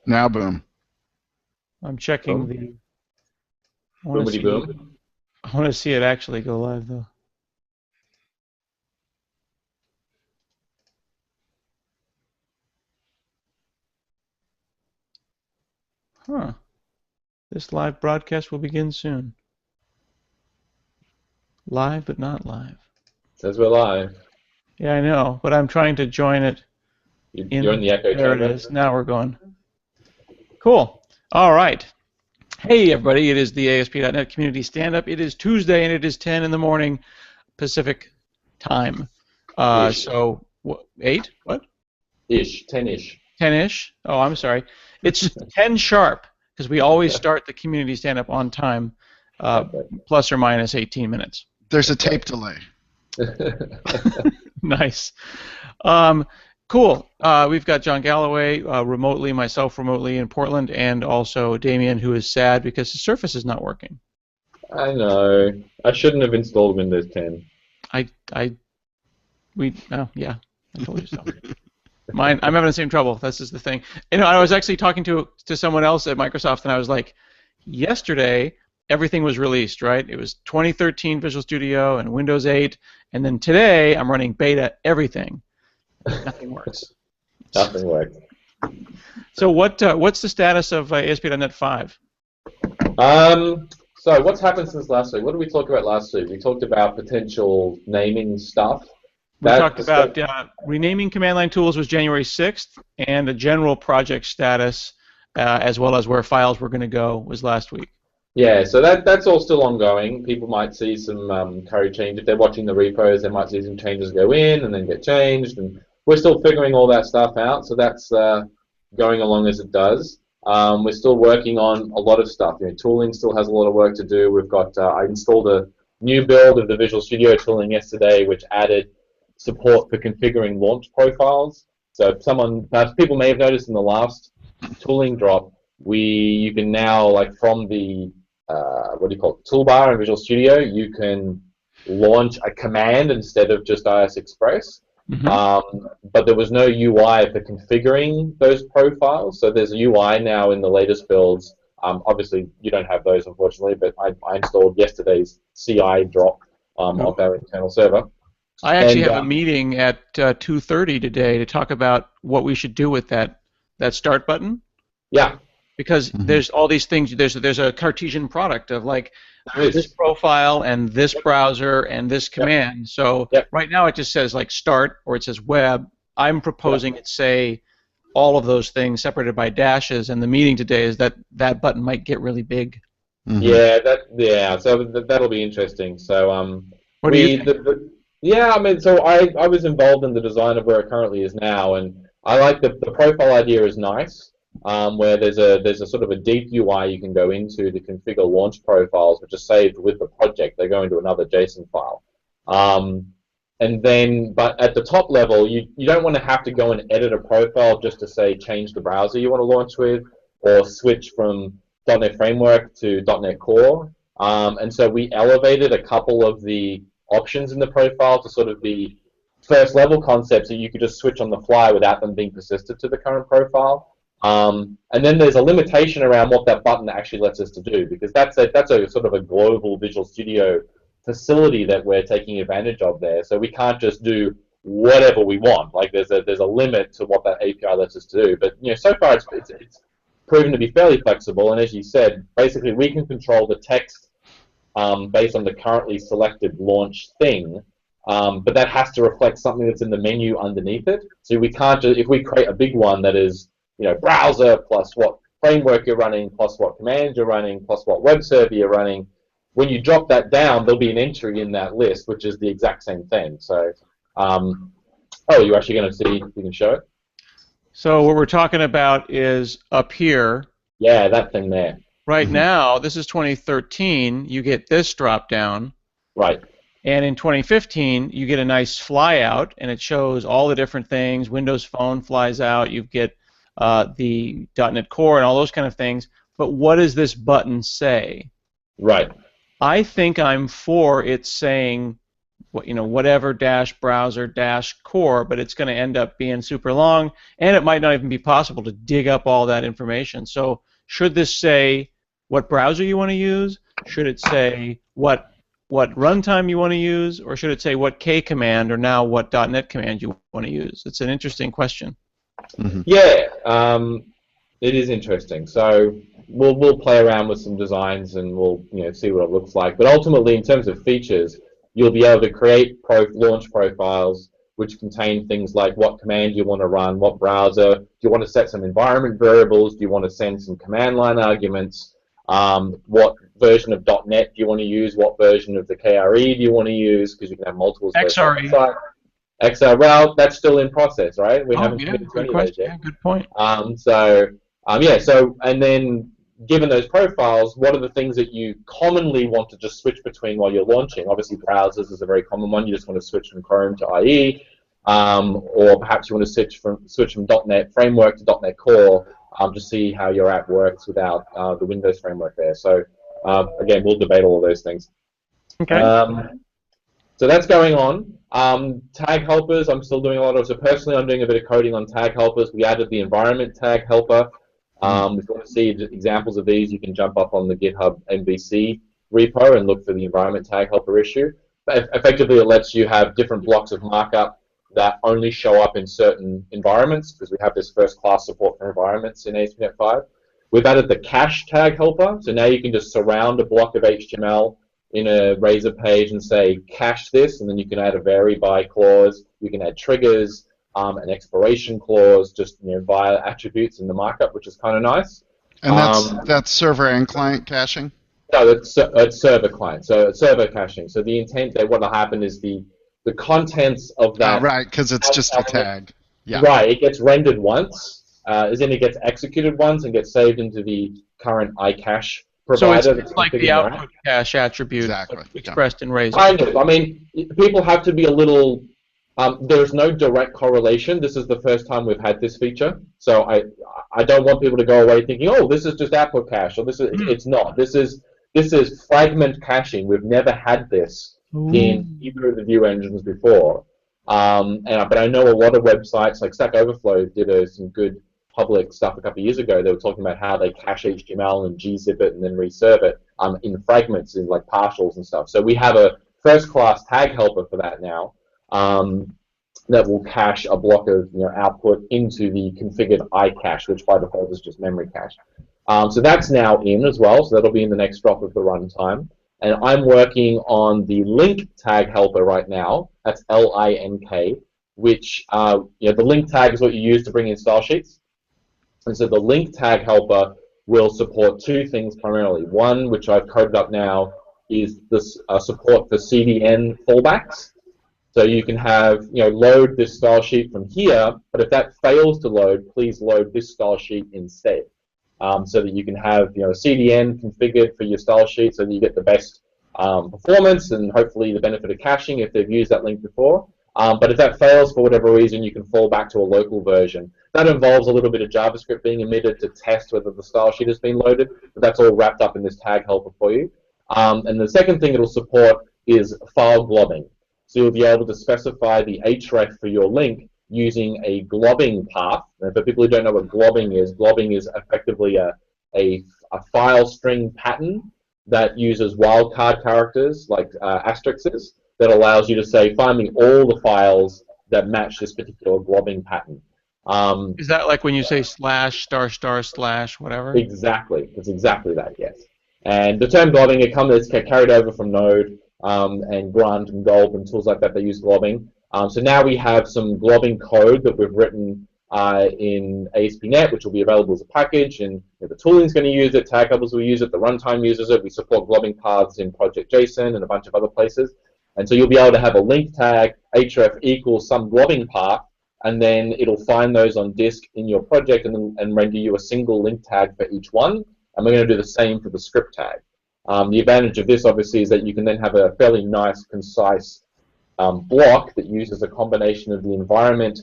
Now, boom. I'm checking Boom. I want to Boomity see. boom. I want to see it actually go live though. Huh. This live broadcast will begin soon. Live, but not live. Says we're live. Yeah, I know, but I'm trying to join it. You're in the echo There chamber. it is. Now we're going. Cool. All right. Hey, everybody. It is the ASP.NET Community Stand-Up. It is Tuesday, and it is 10 in the morning Pacific time. Ish. So, 8? What? Ish. 10-ish. 10-ish? Oh, I'm sorry. It's 10 sharp, because we always start the community stand-up on time, plus or minus 18 minutes. There's a tape delay. Nice. Cool. We've got John Galloway remotely, myself remotely in Portland, and also Damien, who is sad because his Surface is not working. I know. I shouldn't have installed Windows 10. Yeah, I told you so. I'm having the same trouble. This is the thing. You know, I was actually talking to someone else at Microsoft, and I was like, yesterday everything was released, right? It was 2013 Visual Studio and Windows 8, and then today I'm running beta everything. Nothing works. Nothing works. So what's the status of ASP.NET 5? So what's happened since last week? What did we talk about last week? We talked about potential naming stuff. We talked about renaming command line tools was January 6th, and a general project status, as well as where files were going to go, was last week. Yeah, so that's all still ongoing. People might see some code change. If they're watching the repos, they might see some changes go in and then get changed. And we're still figuring all that stuff out, so that's going along as it does. We're still working on a lot of stuff. You know, tooling still has a lot of work to do. We've got I installed a new build of the Visual Studio tooling yesterday, which added support for configuring launch profiles. So perhaps people may have noticed in the last tooling drop, you can now, like from the toolbar in Visual Studio, you can launch a command instead of just IS Express. Mm-hmm. But there was no UI for configuring those profiles. So there's a UI now in the latest builds. Obviously, you don't have those, unfortunately, but I installed yesterday's CI drop of our internal server. I actually have a meeting at 2:30 today to talk about what we should do with that start button. Yeah. Because there's all these things. There's a Cartesian product of like this profile and this browser and this command. So right now it just says like start or it says web. I'm proposing it say all of those things separated by dashes. And the meeting today is that button might get really big. Mm-hmm. So that'll be interesting. So what do you think? I mean, so I was involved in the design of where it currently is now, and I like the profile idea is nice. Where there's a sort of a deep UI you can go into to configure launch profiles, which are saved with the project. They go into another JSON file. And then, but at the top level, you don't want to have to go and edit a profile just to say change the browser you want to launch with, or switch from .NET Framework to .NET Core. And so we elevated a couple of the options in the profile to sort of be first level concepts that you could just switch on the fly without them being persisted to the current profile. And then there's a limitation around what that button actually lets us to do, because that's a sort of a global Visual Studio facility that we're taking advantage of there. So we can't just do whatever we want. Like there's a limit to what that API lets us to do. But so far it's proven to be fairly flexible. And as you said, basically we can control the text based on the currently selected launch thing. But that has to reflect something that's in the menu underneath it. So we can't just, if we create a big one that is browser plus what framework you're running, plus what command you're running, plus what web server you're running. When you drop that down, there'll be an entry in that list, which is the exact same thing. So, you're actually going to see, you can show it? So what we're talking about is up here. Yeah, that thing there. Right now, this is 2013, you get this drop down. Right. And in 2015, you get a nice flyout, and it shows all the different things. Windows Phone flies out. You get the .NET Core and all those kind of things. But what does this button say? Right. I think I'm for it saying whatever dash browser dash core, but it's going to end up being super long, and it might not even be possible to dig up all that information. So should this say what browser you want to use? Should it say what runtime you want to use, or should it say what K command or now what .NET command you want to use? It's an interesting question. Mm-hmm. Yeah, it is interesting. So we'll play around with some designs and we'll see what it looks like. But ultimately, in terms of features, you'll be able to create launch profiles which contain things like what command you want to run, what browser, do you want to set some environment variables, do you want to send some command line arguments, what version of .NET do you want to use, what version of the KRE do you want to use, because you can have multiple XRE. XR, well, that's still in process, right? We haven't committed to any of those yet. Yeah, good point. And then given those profiles, what are the things that you commonly want to just switch between while you're launching? Obviously, browsers is a very common one. You just want to switch from Chrome to IE, or perhaps you want to switch from .NET Framework to .NET Core to see how your app works without the Windows framework there. So again, we'll debate all of those things. Okay. So that's going on. Tag helpers, I'm still doing a lot of. So personally, I'm doing a bit of coding on tag helpers. We added the environment tag helper. If you want to see examples of these, you can jump up on the GitHub MVC repo and look for the environment tag helper issue. But effectively, it lets you have different blocks of markup that only show up in certain environments, because we have this first-class support for environments in ASP.NET 5. We've added the cache tag helper, so now you can just surround a block of HTML in a Razor page and say cache this, and then you can add a vary by clause. You can add triggers, an expiration clause, just via attributes in the markup, which is kind of nice. And that's server and client caching? No, it's server client, so it's server caching. So the intent that what will happen is the contents of that. Right, because it's just a tag. Yeah. Right, it gets rendered once, as in it gets executed once and gets saved into the current iCache provider. So it's like the output cache attribute expressed in Razor. Kind of. I mean, people have to be a little. There's no direct correlation. This is the first time we've had this feature, so I don't want people to go away thinking, oh, this is just output cache, or this is it's not. This is fragment caching. We've never had this in either of the view engines before. But I know a lot of websites like Stack Overflow did some good public stuff a couple of years ago. They were talking about how they cache HTML and gzip it and then reserve it in fragments, in like partials and stuff. So we have a first-class tag helper for that now. That will cache a block of output into the configured iCache, which by default is just memory cache. So that's now in as well, so that'll be in the next drop of the runtime. And I'm working on the link tag helper right now. That's LINK, which the link tag is what you use to bring in style sheets. And so the link tag helper will support two things primarily. One, which I've coded up now, is this support for CDN fallbacks. So you can have, load this style sheet from here, but if that fails to load, please load this style sheet instead. So that you can have, a CDN configured for your style sheet so that you get the best performance and hopefully the benefit of caching if they've used that link before. But if that fails for whatever reason, you can fall back to a local version. That involves a little bit of JavaScript being emitted to test whether the style sheet has been loaded, but that's all wrapped up in this tag helper for you. And the second thing it'll support is file globbing. So you'll be able to specify the href for your link using a globbing path. And for people who don't know what globbing is effectively a file string pattern that uses wildcard characters like asterisks that allows you to say, find me all the files that match this particular globbing pattern. Is that like when you say slash, **/ whatever? Exactly. It's exactly that, yes. And the term globbing, it's carried over from Node and Grunt and Gulp and tools like that that use globbing. So now we have some globbing code that we've written in ASP.NET, which will be available as a package, and the tooling's going to use it, tag helpers will use it, the runtime uses it, we support globbing paths in Project.json and a bunch of other places. And so you'll be able to have a link tag, href equals some globbing path, and then it'll find those on disk in your project and render you a single link tag for each one. And we're going to do the same for the script tag. The advantage of this, obviously, is that you can then have a fairly nice, concise block that uses a combination of the environment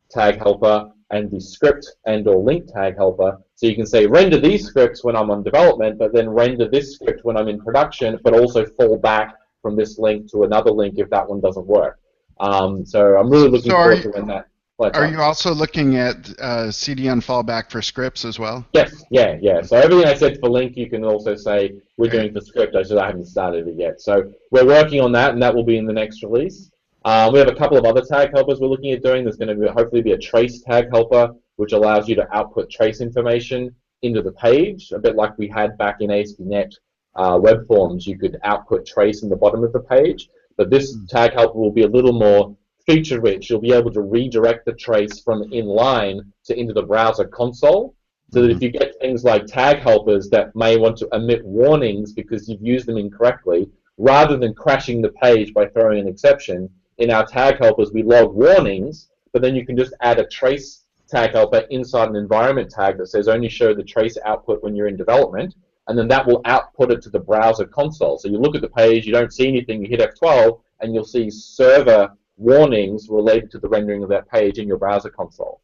tag helper and the script and or link tag helper. So you can say, render these scripts when I'm on development, but then render this script when I'm in production, but also fall back from this link to another link if that one doesn't work. So I'm really looking forward to when that. Are you also looking at CDN fallback for scripts as well? Yes, yeah. So everything I said for link, you can also say we're doing for script. I haven't started it yet. So we're working on that, and that will be in the next release. We have a couple of other tag helpers we're looking at doing. There's going to hopefully be a trace tag helper, which allows you to output trace information into the page, a bit like we had back in ASP.NET web forms. You could output trace in the bottom of the page, but this tag helper will be a little more feature rich. You'll be able to redirect the trace from inline to into the browser console, so that if you get things like tag helpers that may want to emit warnings because you've used them incorrectly, rather than crashing the page by throwing an exception, in our tag helpers we log warnings, but then you can just add a trace tag helper inside an environment tag that says only show the trace output when you're in development, and then that will output it to the browser console. So you look at the page, you don't see anything, you hit F12, and you'll see server warnings related to the rendering of that page in your browser console.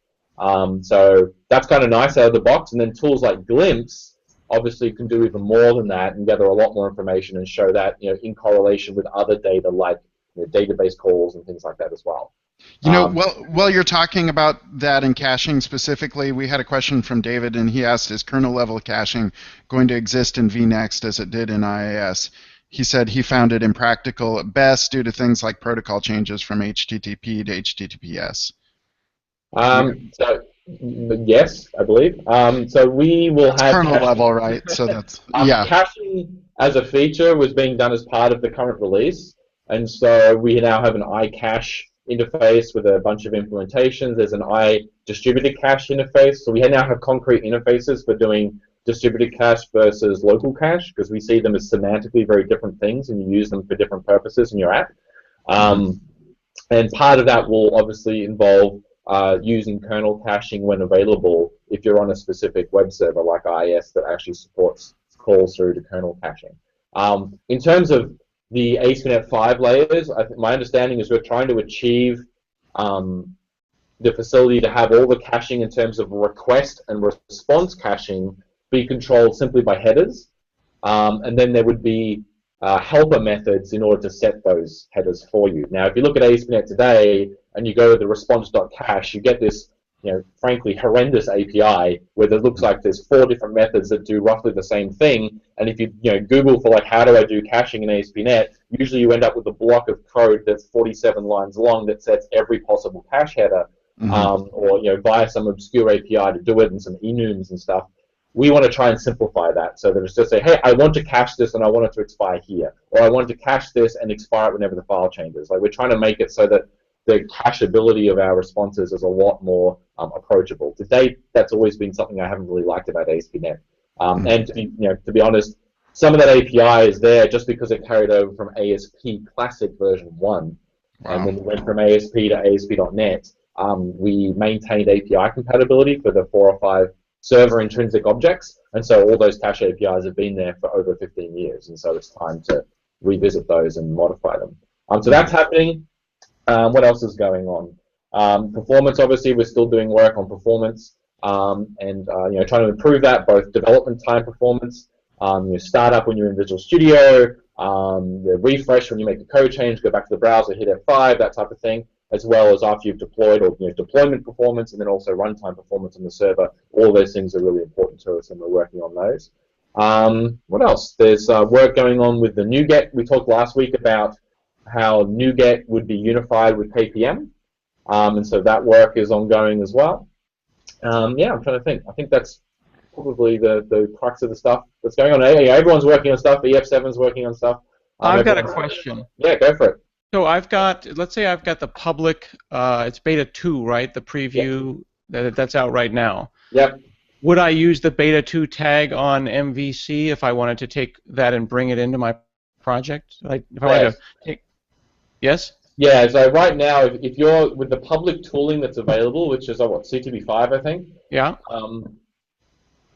So that's kind of nice out of the box. And then tools like Glimpse obviously can do even more than that and gather a lot more information and show that in correlation with other data like database calls and things like that as well. While you're talking about that and caching specifically, we had a question from David, and he asked, is kernel-level caching going to exist in vNext as it did in IIS? He said he found it impractical at best due to things like protocol changes from HTTP to HTTPS. So yes, I believe. So we will have kernel level, right? So that's caching as a feature was being done as part of the current release, and so we now have an iCache interface with a bunch of implementations. There's an iDistributed cache interface, so we now have concrete interfaces for doing distributed cache versus local cache, because we see them as semantically very different things and you use them for different purposes in your app. And part of that will obviously involve using kernel caching when available if you're on a specific web server like IIS that actually supports calls through to kernel caching. In terms of the ASP.NET 5 layers, my understanding is we're trying to achieve the facility to have all the caching in terms of request and response caching be controlled simply by headers, and then there would be helper methods in order to set those headers for you. Now, if you look at ASP.NET today and you go to the response.cache, you get this, frankly, horrendous API where it looks like there's 4 different methods that do roughly the same thing. And if you, Google for like how do I do caching in ASP.NET, usually you end up with a block of code that's 47 lines long that sets every possible cache header, or via some obscure API to do it and some enums and stuff. We want to try and simplify that so that it's just say, hey, I want to cache this and I want it to expire here, or I want to cache this and expire it whenever the file changes. Like, we're trying to make it so that the cacheability of our responses is a lot more approachable. To date, that's always been something I haven't really liked about ASP.NET. And to be honest, some of that API is there just because it carried over from ASP Classic version 1. Wow. And when we went from ASP to ASP.NET, we maintained API compatibility for the 4 or 5 server intrinsic objects, and so all those cache APIs have been there for over 15 years, and so it's time to revisit those and modify them. So that's happening. What else is going on? Performance, obviously, we're still doing work on performance, and trying to improve that, both development time performance, startup when you're in Visual Studio, the refresh when you make a code change, go back to the browser, hit F5, that type of thing, as well as after you've deployed, or deployment performance, and then also runtime performance on the server. All those things are really important to us, and we're working on those. What else? There's work going on with the NuGet. We talked last week about how NuGet would be unified with KPM, and so that work is ongoing as well. Yeah, I'm trying to think. I think that's probably the crux of the stuff that's going on. Everyone's working on stuff. EF7's working on stuff. I've got a question. Yeah, go for it. So let's say I've got the public, it's beta 2, right? The preview that's out right now. Yep. Would I use the beta 2 tag on MVC if I wanted to take that and bring it into my project? If I wanted to take, yes? Yeah, so right now, if you're with the public tooling that's available, which is CTB5, I think. Yeah.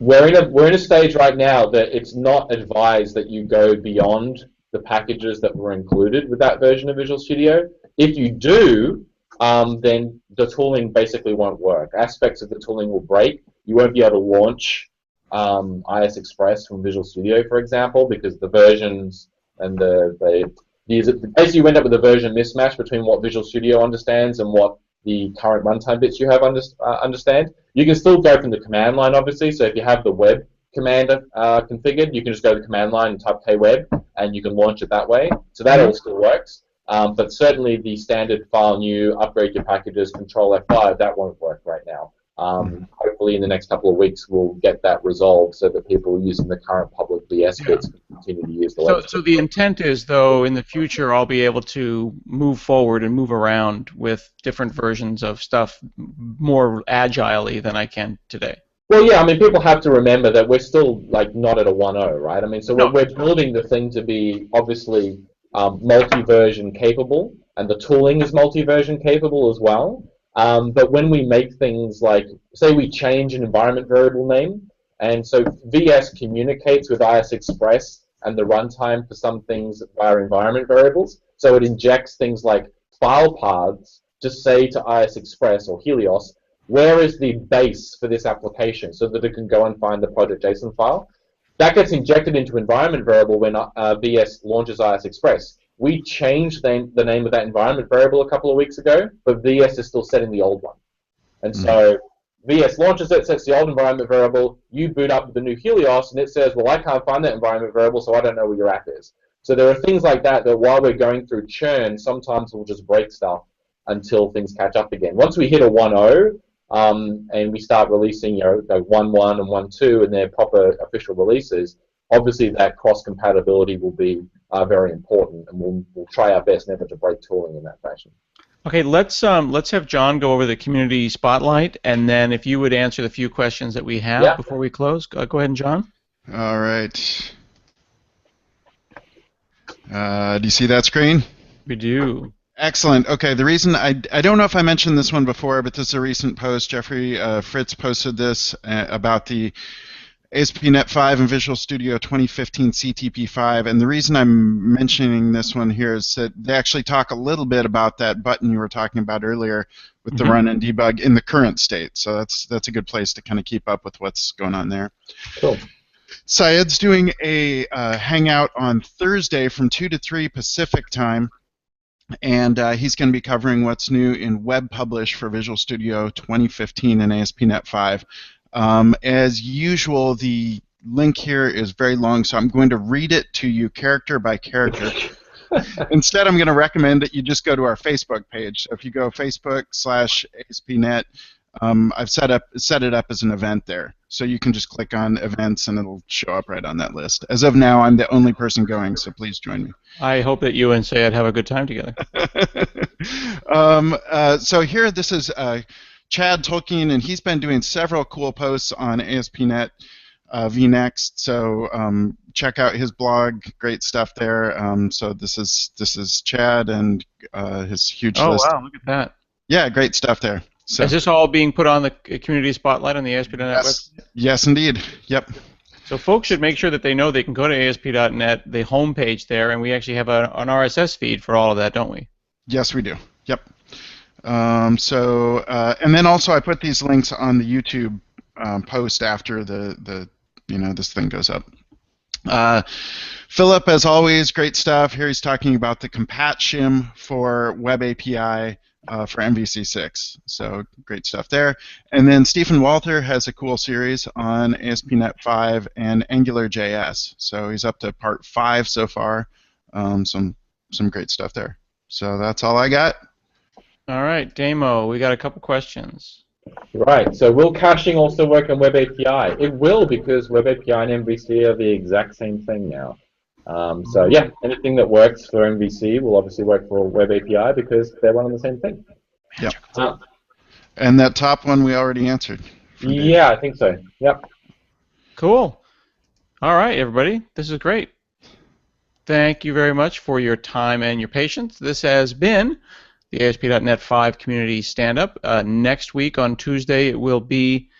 We're in a stage right now that it's not advised that you go beyond the packages that were included with that version of Visual Studio. If you do, then the tooling basically won't work. Aspects of the tooling will break. You won't be able to launch IS Express from Visual Studio, for example, because the versions and the basically you end up with a version mismatch between what Visual Studio understands and what the current runtime bits you have understand. You can still go from the command line, obviously. So if you have the web command configured, you can just go to the command line and type kweb, and you can launch it that way. So that all still works. But certainly the standard file new, upgrade your packages, control F5, that won't work right now. Hopefully in the next couple of weeks we'll get that resolved so that people using the current public VS bits can continue to use the web. So the intent is, though, in the future I'll be able to move forward and move around with different versions of stuff more agilely than I can today. Well, yeah, I mean, people have to remember that we're still like not at a 1.0, right? I mean, so we're building the thing to be obviously multi-version capable, and the tooling is multi-version capable as well. But when we make things like, say we change an environment variable name, and so VS communicates with IS Express and the runtime for some things via environment variables, so it injects things like file paths to say to IS Express or Helios, where is the base for this application, so that it can go and find the project JSON file. That gets injected into environment variable when VS launches IS Express. We changed the name of that environment variable a couple of weeks ago, but VS is still setting the old one. And so VS launches it, sets the old environment variable, you boot up the new Helios, and it says, well, I can't find that environment variable, so I don't know where your app is. So there are things like that that while we're going through churn, sometimes we'll just break stuff until things catch up again. Once we hit a 1.0, and we start releasing, like 1.1 and 1.2 and their proper official releases, obviously that cross-compatibility will be very important, and we'll try our best never to break tooling in that fashion. Okay, let's have John go over the community spotlight, and then if you would answer the few questions that we have before we close. Go ahead, John. All right. Do you see that screen? We do. Excellent. Okay, the reason I don't know if I mentioned this one before, but this is a recent post. Jeffrey Fritz posted this about the ASP.NET 5 and Visual Studio 2015 CTP5, and the reason I'm mentioning this one here is that they actually talk a little bit about that button you were talking about earlier with the run and debug in the current state. So that's a good place to kind of keep up with what's going on there. Cool. Syed's doing a hangout on Thursday from 2 to 3 Pacific time. And he's going to be covering what's new in Web Publish for Visual Studio 2015 and ASP.NET 5. As usual, the link here is very long, so I'm going to read it to you character by character. Instead, I'm going to recommend that you just go to our Facebook page. So if you go Facebook/ASP.NET, I've set it up as an event there. So you can just click on events and it'll show up right on that list. As of now, I'm the only person going, so please join me. I hope that you and Sayed have a good time together. So here, this is Chad Tolkien, and he's been doing several cool posts on ASP.NET vNext. So check out his blog, great stuff there. So this is Chad and his huge list. Oh wow, look at that. Yeah, great stuff there. So, is this all being put on the community spotlight on the ASP.NET website? Yes, indeed. Yep. So folks should make sure that they know they can go to ASP.NET, the home page there, and we actually have an RSS feed for all of that, don't we? Yes, we do. Yep. And then also I put these links on the YouTube post after this thing goes up. Philip, as always, great stuff. Here he's talking about the compat shim for Web API. For MVC6, so great stuff there. And then Stephen Walther has a cool series on ASP.NET 5 and AngularJS. So he's up to part 5 so far. Some great stuff there. So that's all I got. All right, Damo, we got a couple questions. Right. So will caching also work on Web API? It will, because Web API and MVC are the exact same thing now. So yeah, anything that works for MVC will obviously work for Web API because they're one and the same thing. Yep. And that top one we already answered. Yeah, I think so. Yep. Cool. All right, everybody. This is great. Thank you very much for your time and your patience. This has been the ASP.NET 5 Community Stand-Up. Next week on Tuesday it will be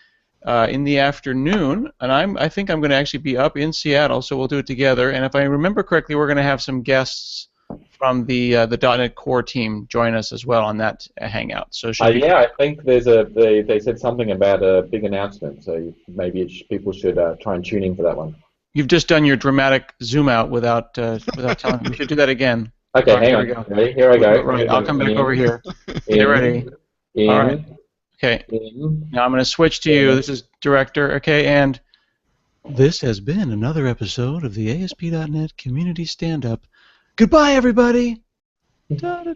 in the afternoon, and I think I'm going to actually be up in Seattle, so we'll do it together. And if I remember correctly, we're going to have some guests from the .NET Core team join us as well on that hangout. So yeah, I think there's they said something about a big announcement, so maybe people should try and tune in for that one. You've just done your dramatic zoom out without telling me. We should do that again. Okay, All right, hang here on. we go. Ready? Here I go. Right, I'll come back over here. In, Get ready. In, All right. Okay. In. Now I'm going to switch to you. This is director. Okay, and this has been another episode of the ASP.NET Community Stand-Up. Goodbye, everybody. Da-da-da.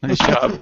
Nice job.